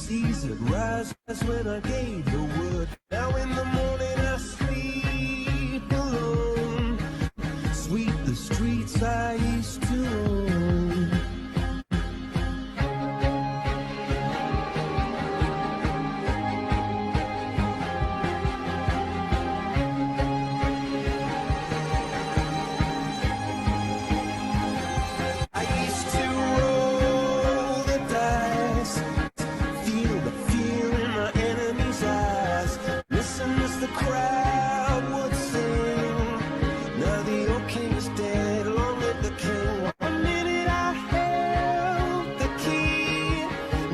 season rise when I gave the word. Now in the morning I sleep alone, sweep the streets I used to own. I used to roll the dice, feel the fear in my enemy's eyes, listen as the crowd would sing. Now the old king is dead, long live the king. One minute I held the key,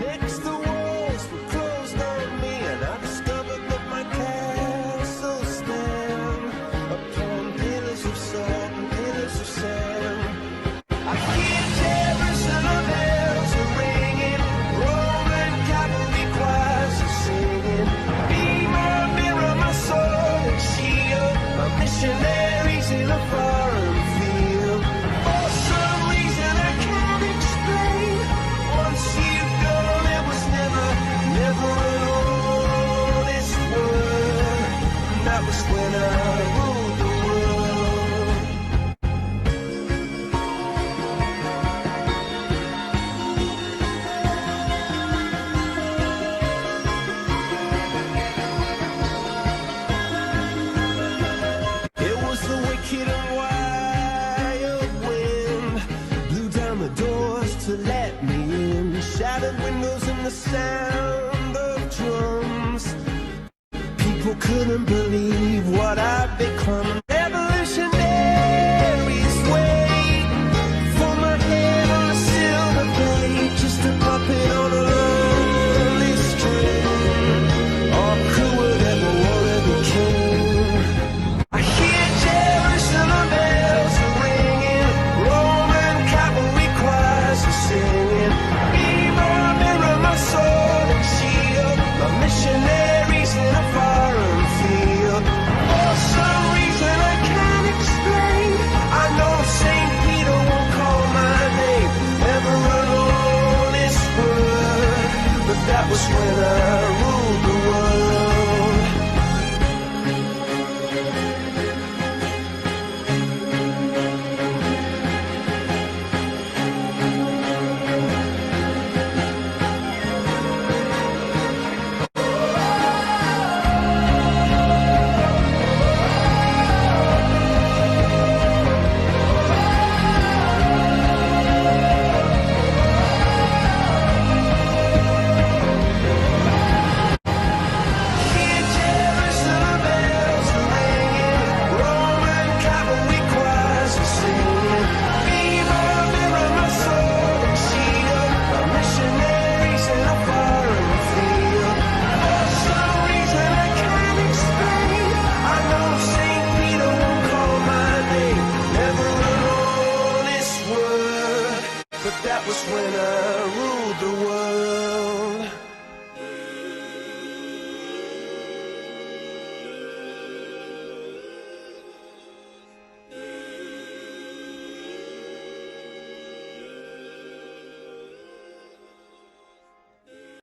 next the walls were closed on me, and I discovered that my castle stand upon pillars of salt and pillars of sand. I hear Jerusalem bells are ringing, Roman cavalry choirs are singing. Be my mirror, my sword and shield, my missionaries in a foreign field. For some reason I can't explain, once you've gone it was never, never an honest word. And that was when I ruled the world. It was the wicked and wild wind, blew down the doors to let me in, shattered windows and the sound of drums. People couldn't believe what I'd become. Revolutionaries wait for my head on a silver plate, just a puppet on a lonely string. Oh, who would ever wanna be king? I hear Jerusalem bells are ringing, Roman cavalry choirs are singing. Be my mirror, my sword and shield, my missionaries in a foreign field. For some reason I can't explain, I know St. Peter won't call my name, never an honest word. But that was when I